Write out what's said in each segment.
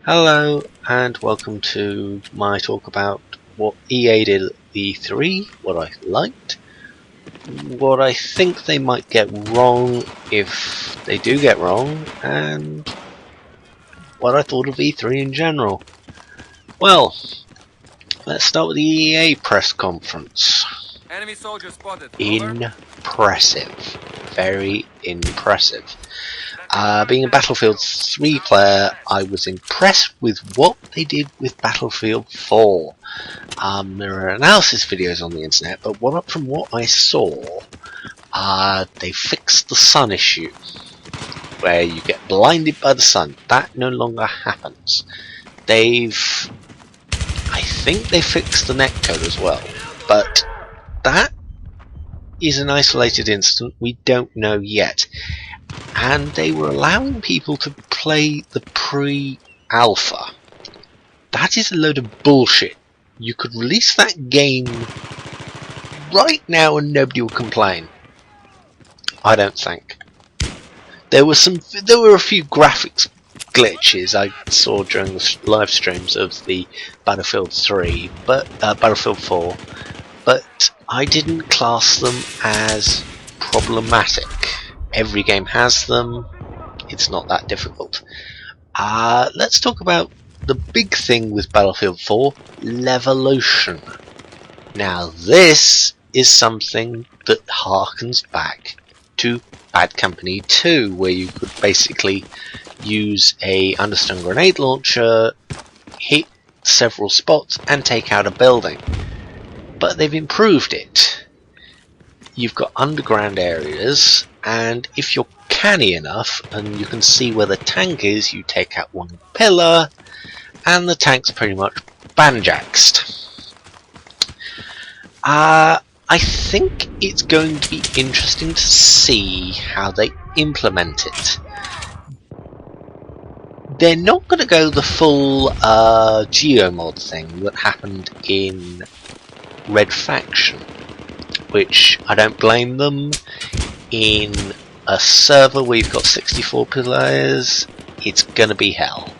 Hello and welcome to my talk about what EA did at E3, what I liked, what I think they might get wrong if they do get wrong, and what I thought of E3 in general. Well, let's start with the EA press conference. Enemy soldier spotted. Impressive. Very impressive. Being a Battlefield 3 player, I was impressed with what they did with Battlefield 4. There are analysis videos on the internet, but from what I saw, they fixed the sun issue, where you get blinded by the sun. That no longer happens. I think they fixed the netcode as well, but that is an isolated incident. We don't know yet. And they were allowing people to play the pre-alpha. That is a load of bullshit. You could release that game right now and nobody will complain. I don't think. There were a few graphics glitches I saw during the live streams of the Battlefield 3, Battlefield 4, but I didn't class them as problematic. Every game has them. It's not that difficult. Let's talk about the big thing with Battlefield 4, Levolution. Now this is something that harkens back to Bad Company 2, where you could basically use a understone grenade launcher, hit several spots and take out a building. But they've improved it. You've got underground areas, and if you're canny enough and you can see where the tank is, you take out one pillar and the tank's pretty much banjaxed. I think it's going to be interesting to see how they implement it. They're not going to go the full geomod thing that happened in Red Faction, which I don't blame them. In a server where you've got 64 players, it's gonna be hell.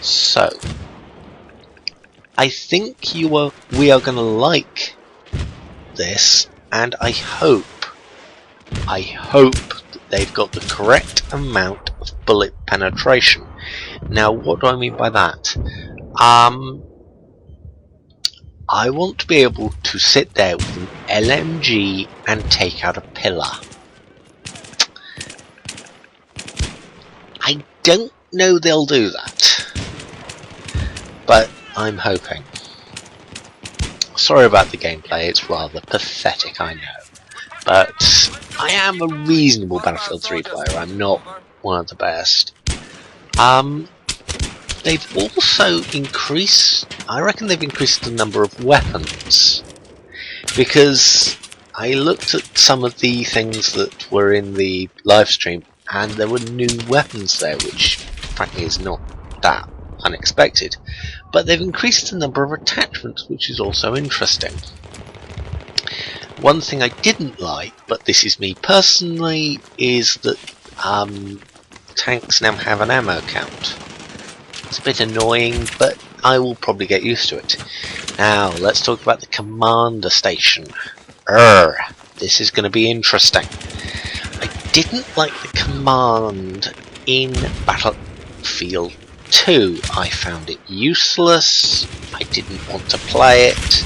So I think we are gonna like this, and I hope that they've got the correct amount of bullet penetration. Now, what do I mean by that? I want to be able to sit there with an LMG and take out a pillar. I don't know they'll do that, but I'm hoping. Sorry about the gameplay, it's rather pathetic, I know. But I am a reasonable Battlefield 3 player, I'm not one of the best. They've also I reckon they've increased the number of weapons, because I looked at some of the things that were in the live stream and there were new weapons there, which frankly is not that unexpected, but they've increased the number of attachments, which is also interesting. One thing I didn't like, but this is me personally, is that tanks now have an ammo count. It's a bit annoying, but I will probably get used to it. Now, let's talk about the commander station. This is going to be interesting. I didn't like the command in Battlefield 2. I found it useless. I didn't want to play it.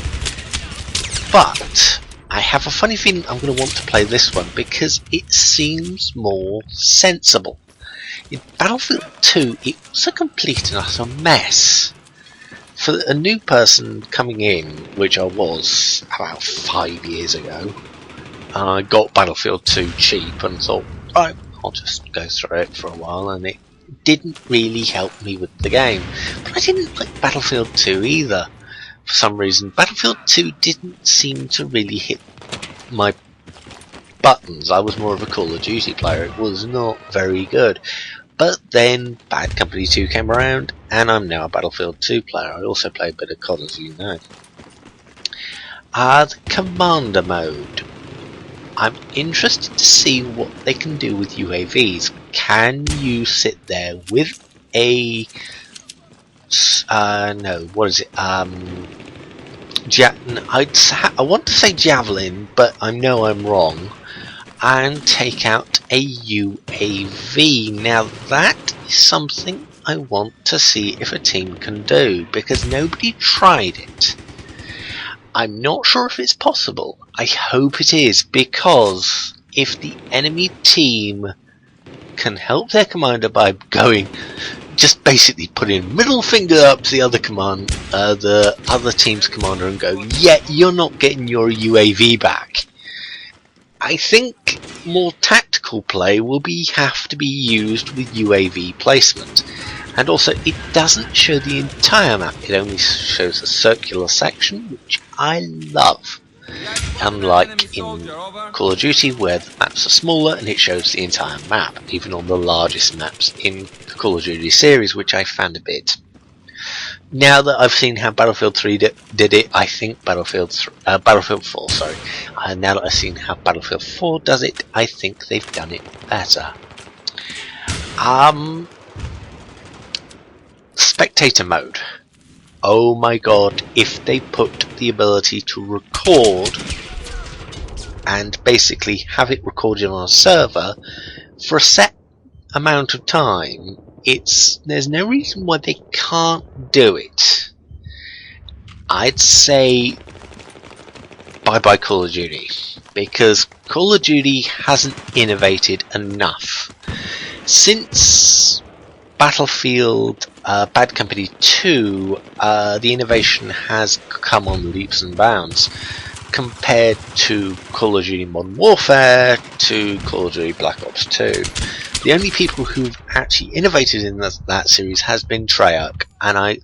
But I have a funny feeling I'm going to want to play this one because it seems more sensible. In Battlefield 2, it was a complete and utter mess. For a new person coming in, which I was about 5 years ago, and I got Battlefield 2 cheap and thought, right, I'll just go through it for a while, and it didn't really help me with the game. But I didn't like Battlefield 2 either. For some reason, Battlefield 2 didn't seem to really hit my buttons. I was more of a Call of Duty player. It was not very good. But then Bad Company 2 came around, and I'm now a Battlefield 2 player. I also play a bit of COD, as you know. The Commander mode. I'm interested to see what they can do with UAVs. Can you sit there with a no, what is it? I want to say javelin, but I know I'm wrong. And take out a UAV. Now that is something I want to see if a team can do, because nobody tried it. I'm not sure if it's possible. I hope it is, because if the enemy team can help their commander by going, just basically putting middle finger up to the other team's commander and go, yeah, you're not getting your UAV back. I think more tactical play will have to be used with UAV placement. And also, it doesn't show the entire map, it only shows a circular section, which I love. Unlike in Call of Duty, where the maps are smaller and it shows the entire map, even on the largest maps in the Call of Duty series, which I found a bit. Now that I've seen how Battlefield 3 did it, I think Battlefield 4, sorry. Now that I've seen how Battlefield 4 does it, I think they've done it better. Spectator mode. Oh my god, if they put the ability to record and basically have it recorded on a server for a set amount of time, there's no reason why they can't do it. I'd say bye-bye Call of Duty, because Call of Duty hasn't innovated enough. Since Battlefield Bad Company 2, the innovation has come on leaps and bounds compared to Call of Duty Modern Warfare, to Call of Duty Black Ops 2. The only people who've actually innovated in that series has been Treyarch, and I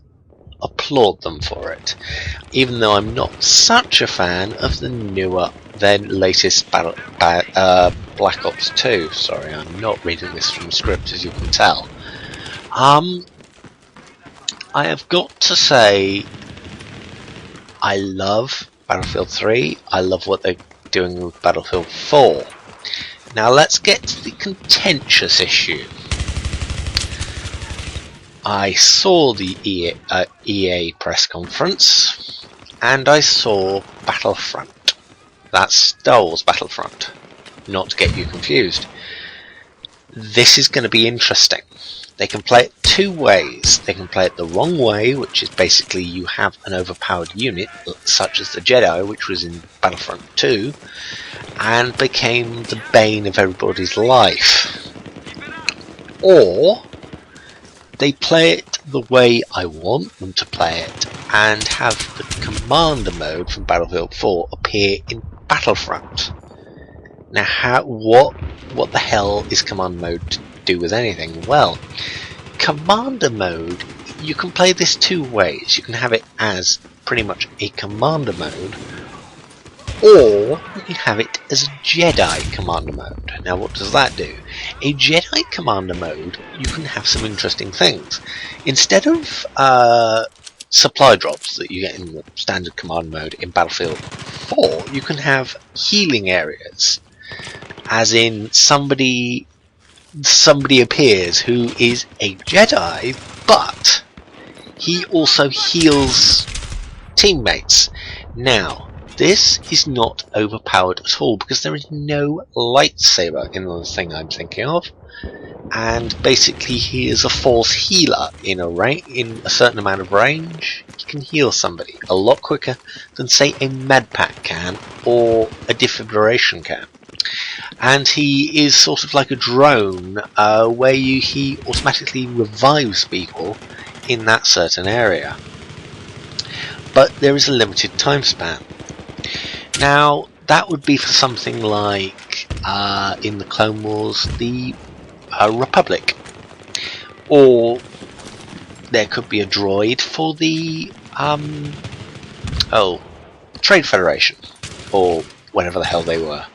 applaud them for it. Even though I'm not such a fan of their latest Black Ops 2. Sorry, I'm not reading this from script, as you can tell. I have got to say, I love Battlefield 3. I love what they're doing with Battlefield 4. Now let's get to the contentious issue. I saw the EA press conference, and I saw Battlefront. That's Star Wars Battlefront, not to get you confused. This is going to be interesting. They can play it two ways. They can play it the wrong way, which is basically you have an overpowered unit, such as the Jedi, which was in Battlefront 2, and became the bane of everybody's life. Or they play it the way I want them to play it, and have the Commander mode from Battlefield 4 appear in Battlefront. Now, what the hell is Command mode to do with anything? Well, Commander mode, you can play this two ways. You can have it as pretty much a Commander mode, or you can have it as a Jedi Commander mode. Now what does that do? A Jedi Commander mode, you can have some interesting things. Instead of supply drops that you get in the standard Command mode in Battlefield 4, you can have healing areas. As in, somebody appears who is a Jedi, but he also heals teammates. Now, this is not overpowered at all, because there is no lightsaber in the thing I'm thinking of, and basically he is a force healer in a certain amount of range. He can heal somebody a lot quicker than, say, a medpack can or a defibrillation can. And he is sort of like a drone, where he automatically revives people in that certain area. But there is a limited time span. Now, that would be for something like, in the Clone Wars, the Republic. Or there could be a droid for the Trade Federation, or whatever the hell they were.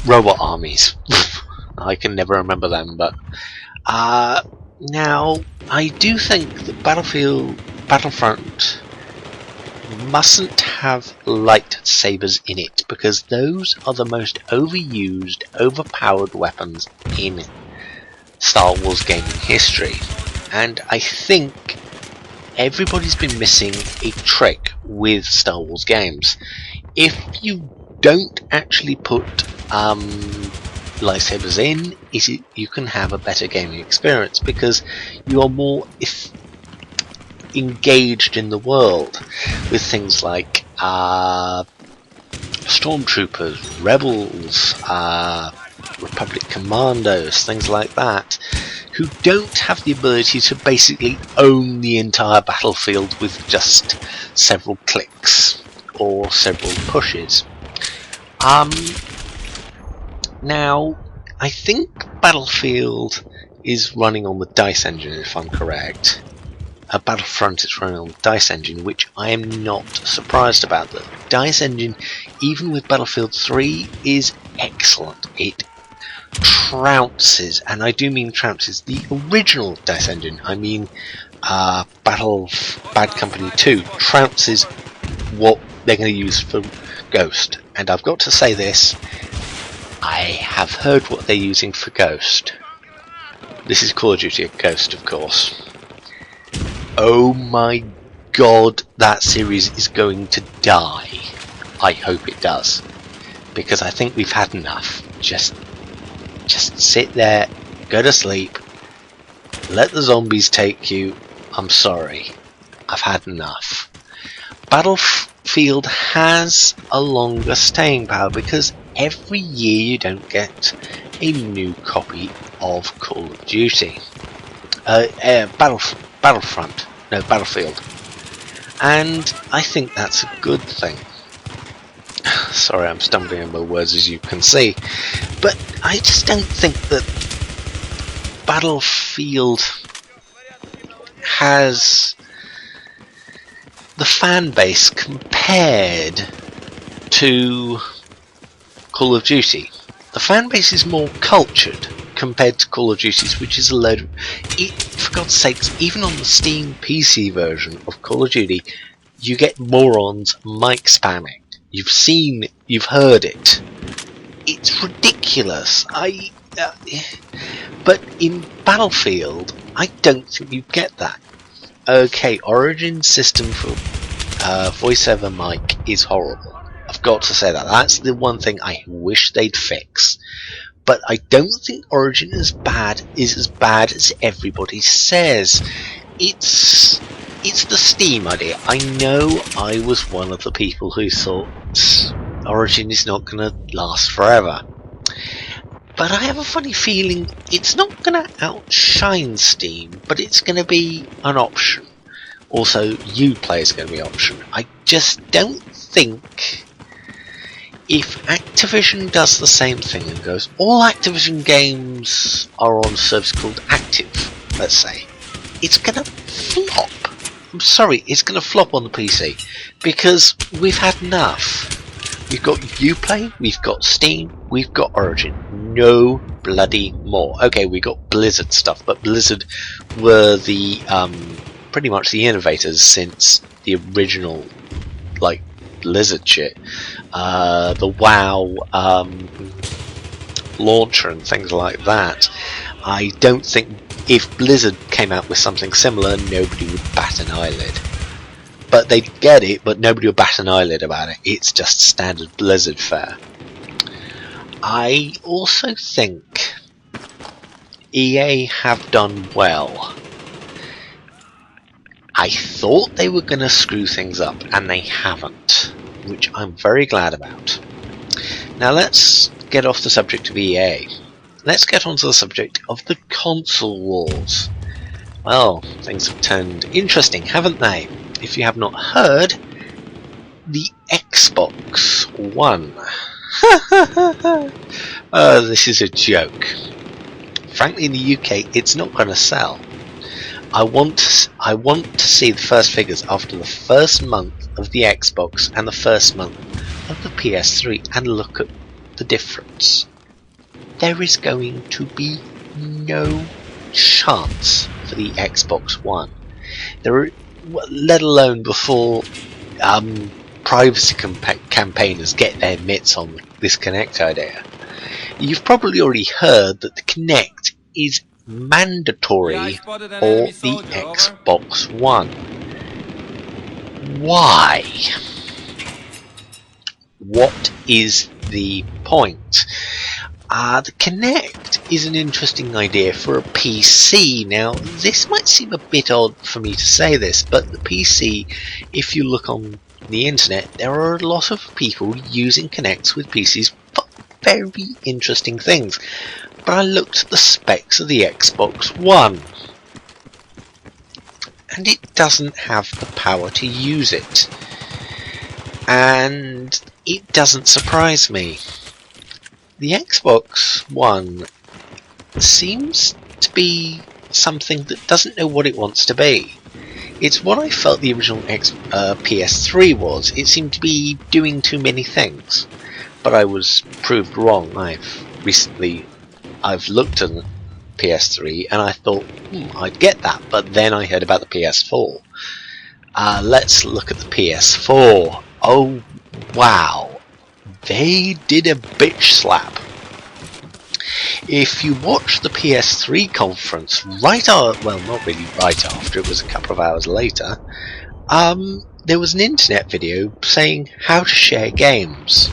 Robot armies. I can never remember them, but now I do think that Battlefront mustn't have lightsabers in it, because those are the most overused, overpowered weapons in Star Wars gaming history. And I think everybody's been missing a trick with Star Wars games. If you don't actually put lightsabers in, you can have a better gaming experience because you are more engaged in the world with things like stormtroopers, rebels, Republic commandos, things like that, who don't have the ability to basically own the entire battlefield with just several clicks or several pushes. Now, I think Battlefield is running on the DICE engine, if I'm correct. Battlefront is running on the DICE engine, which I am not surprised about. The DICE engine, even with Battlefield 3, is excellent. It trounces, and I do mean trounces, the original DICE engine. I mean Bad Company 2 trounces what they're going to use for Ghost. And I've got to say this, I have heard what they're using for Ghost. This is Call of Duty Ghost, of course. Oh my god, that series is going to die. I hope it does, because I think we've had enough. Just sit there, go to sleep, let the zombies take you. I'm sorry, I've had enough. Battlefield has a longer staying power because every year you don't get a new copy of Call of Duty. Battlefield. And I think that's a good thing. Sorry, I'm stumbling on my words, as you can see. But I just don't think that Battlefield has the fan base compared to Call of Duty. The fan base is more cultured compared to Call of Duty's, which is a load of... for God's sakes, even on the Steam PC version of Call of Duty, you get morons mic spamming. You've heard it. It's ridiculous. But in Battlefield, I don't think you get that. Okay, Origin system for voiceover mic is horrible. I've got to say that. That's the one thing I wish they'd fix. But I don't think Origin is as bad as everybody says. It's the Steam idea. I know I was one of the people who thought Origin is not going to last forever. But I have a funny feeling it's not going to outshine Steam, but it's going to be an option. Also, Uplay is going to be an option. I just don't think... If Activision does the same thing and goes, all Activision games are on a service called Active, let's say, it's going to flop. I'm sorry, it's going to flop on the PC, because we've had enough. We've got Uplay, we've got Steam, we've got Origin. No bloody more. Okay, we got Blizzard stuff, but Blizzard were the pretty much the innovators since the original, like, Blizzard shit, the WoW launcher and things like that. I don't think if Blizzard came out with something similar, nobody would bat an eyelid. But they'd get it, but nobody would bat an eyelid about it. It's just standard Blizzard fare. I also think EA have done well. I thought they were going to screw things up, and they haven't, which I'm very glad about. Now let's get off the subject of EA. Let's get onto the subject of the console wars. Well, things have turned interesting, haven't they? If you have not heard, the Xbox One. This is a joke. Frankly, in the UK, it's not going to sell. I want to see the first figures after the first month of the Xbox and the first month of the PS3 and look at the difference. There is going to be no chance for the Xbox One. Let alone before privacy campaigners get their mitts on this Kinect idea. You've probably already heard that the Kinect is Yeah, I mandatory spotted an for enemy the soldier. Over. Xbox One. Why? What is the point? The Kinect is an interesting idea for a PC. Now, this might seem a bit odd for me to say this, but the PC, if you look on the internet, there are a lot of people using Kinects with PCs for very interesting things. But I looked at the specs of the Xbox One, and it doesn't have the power to use it. And it doesn't surprise me. The Xbox One seems to be something that doesn't know what it wants to be. It's what I felt the original PS3 was. It seemed to be doing too many things. But I was proved wrong. I've looked at the PS3 and I thought, I'd get that, but then I heard about the PS4. Let's look at the PS4. Oh wow, they did a bitch slap. If you watch the PS3 conference well, not really right after, it was a couple of hours later, there was an internet video saying how to share games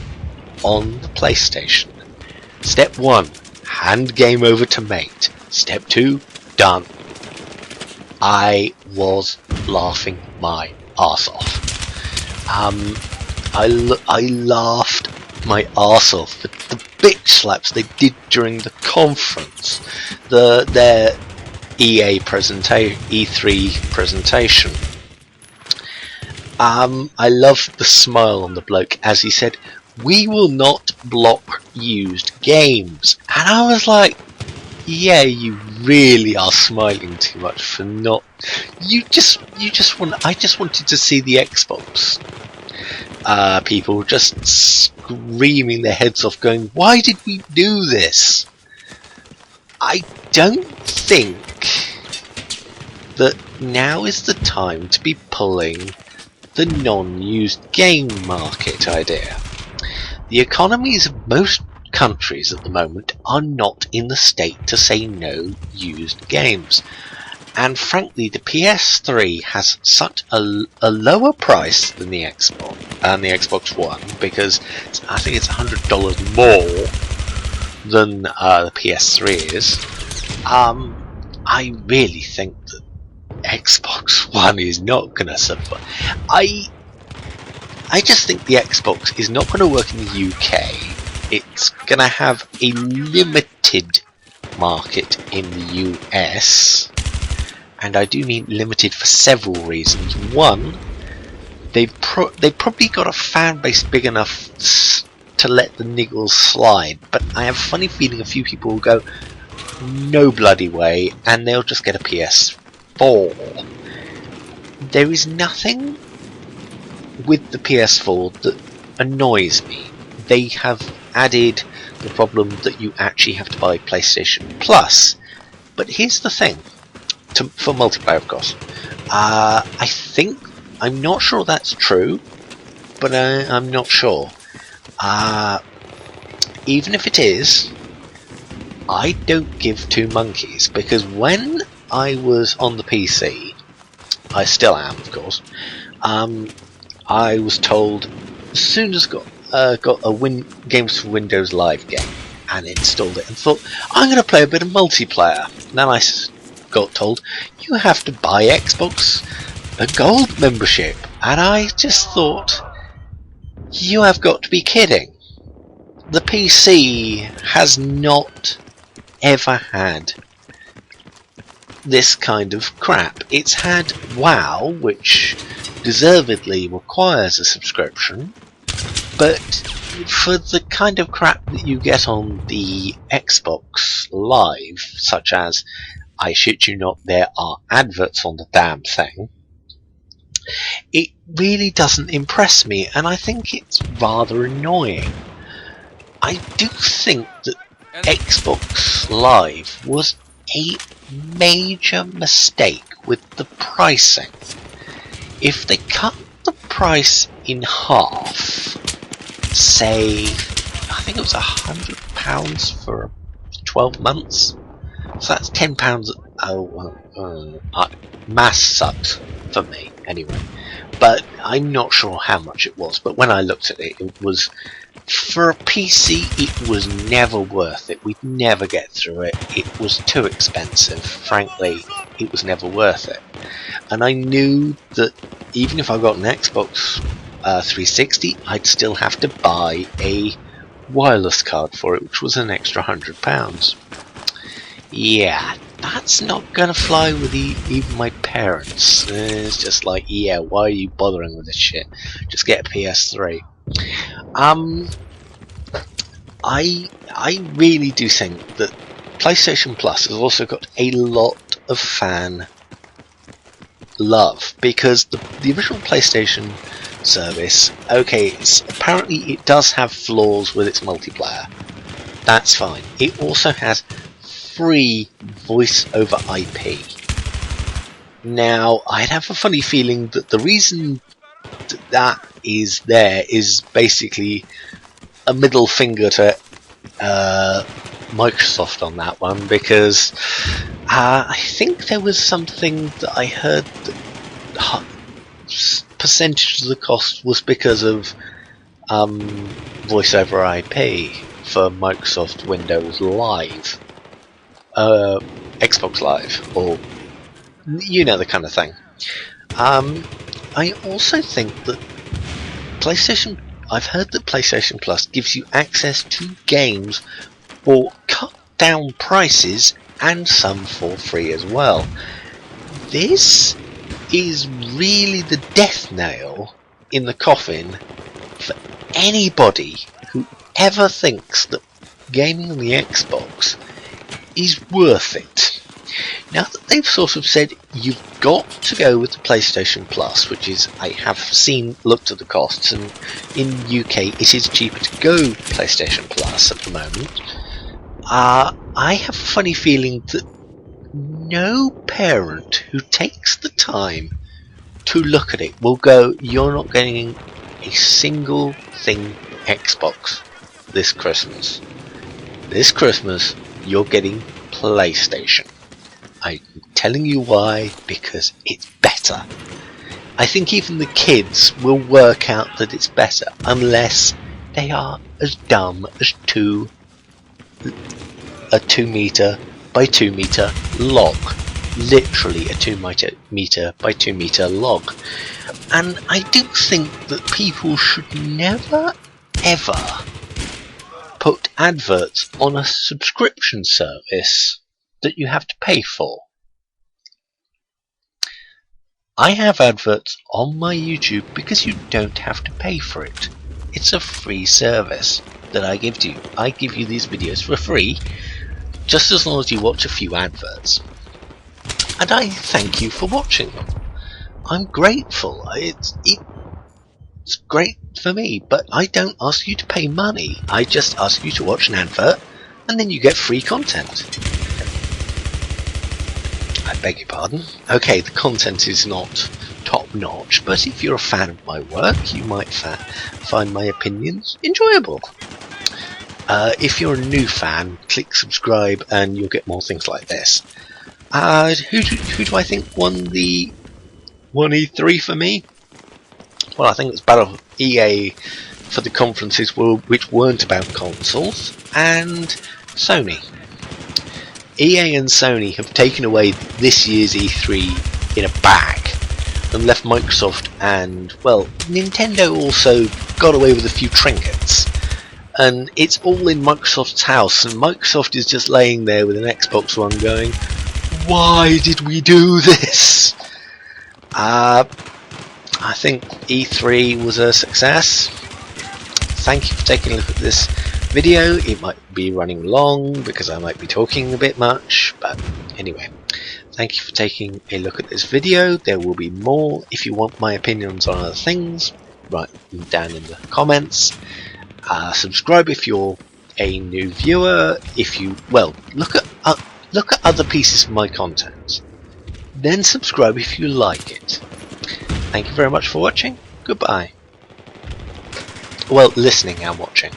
on the PlayStation. Step 1, hand game over to mate. Step 2, done. I was laughing my arse off. I laughed my arse off at the bitch slaps they did during the conference, their E3 presentation. I loved the smile on the bloke as he said, "We will not block used games," and I was like, yeah, you really are smiling too much for not. I just wanted to see the Xbox people just screaming their heads off, going, "Why did we do this?" I don't think that now is the time to be pulling the non-used game market idea. The economies of most countries at the moment are not in the state to say no used games, and frankly the PS3 has such a lower price than the Xbox One, because I think it's $100 more than the PS3 is. I really think that Xbox One is not gonna survive. I just think the Xbox is not going to work in the UK. It's going to have a limited market in the US, and I do mean limited for several reasons. One, they've probably got a fan base big enough to let the niggles slide, but I have a funny feeling a few people will go, no bloody way, and they'll just get a PS4. There is nothing with the PS4 that annoys me. They have added the problem that you actually have to buy PlayStation Plus. But here's the thing, for multiplayer of course. I'm not sure that's true, but I'm not sure. Even if it is, I don't give two monkeys, because when I was on the PC, I still am of course, I was told as soon as got a Games for Windows Live game and installed it and thought, I'm going to play a bit of multiplayer. Then I got told, you have to buy Xbox a gold membership, and I just thought, you have got to be kidding. The PC has not ever had this kind of crap. It's had WoW, which deservedly requires a subscription, but for the kind of crap that you get on the Xbox Live, such as, I shit you not, there are adverts on the damn thing, it really doesn't impress me, and I think it's rather annoying. I do think that Xbox Live was a major mistake with the pricing. If they cut the price in half, say, I think it was £100 for 12 months, So that's £10. Maths sucks for me anyway, but I'm not sure how much it was. But when I looked at it, it was, for a PC, it was never worth it. We'd never get through it. It was too expensive. Frankly, it was never worth it. And I knew that even if I got an Xbox 360, I'd still have to buy a wireless card for it, which was an extra £100. Yeah, that's not gonna fly with even my parents. It's just like, yeah, why are you bothering with this shit? Just get a PS3. I really do think that PlayStation Plus has also got a lot of fan love, because the original PlayStation service, okay, apparently it does have flaws with its multiplayer. That's fine. It also has free voice over IP. Now, I'd have a funny feeling that the reason that is there is basically a middle finger to Microsoft on that one, because I think there was something that I heard that percentage of the cost was because of voice over IP for Microsoft Windows Live, Xbox Live, or you know, the kind of thing. I also think that I've heard that PlayStation Plus gives you access to games for cut down prices, and some for free as well. This is really the death nail in the coffin for anybody who ever thinks that gaming on the Xbox is worth it. Now that they've sort of said you've got to go with the PlayStation Plus, which is, I have looked at the costs, and in UK it is cheaper to go PlayStation Plus at the moment. I have a funny feeling that no parent who takes the time to look at it will go, you're not getting a single thing Xbox this Christmas. This Christmas, you're getting PlayStation. I'm telling you why, because it's better. I think even the kids will work out that it's better, unless they are as dumb as a 2 meter by 2 meter log. Literally a 2 meter by 2 meter log. And I do think that people should never ever put adverts on a subscription service that you have to pay for. I have adverts on my YouTube because you don't have to pay for it. It's a free service that I give to you. I give you these videos for free, just as long as you watch a few adverts. And I thank you for watching them. I'm grateful. It's great for me, but I don't ask you to pay money. I just ask you to watch an advert, and then you get free content. I beg your pardon. Okay, the content is not top notch, but if you're a fan of my work, you might find my opinions enjoyable. If you're a new fan, click subscribe and you'll get more things like this. Who do I think won the 1E3 for me? Well, I think it's EA for the conferences which weren't about consoles, and Sony. EA and Sony have taken away this year's E3 in a bag and left Microsoft and, well, Nintendo also got away with a few trinkets. And it's all in Microsoft's house, and Microsoft is just laying there with an Xbox One going, why did we do this? I think E3 was a success. Thank you for taking a look at this video. It might be running long because I might be talking a bit much, but anyway, thank you for taking a look at this video. There will be more. If you want my opinions on other things, write them down in the comments. Subscribe if you're a new viewer. If you, well, look at other pieces of my content, then subscribe if you like it. Thank you very much for watching. Goodbye. Well, listening and watching.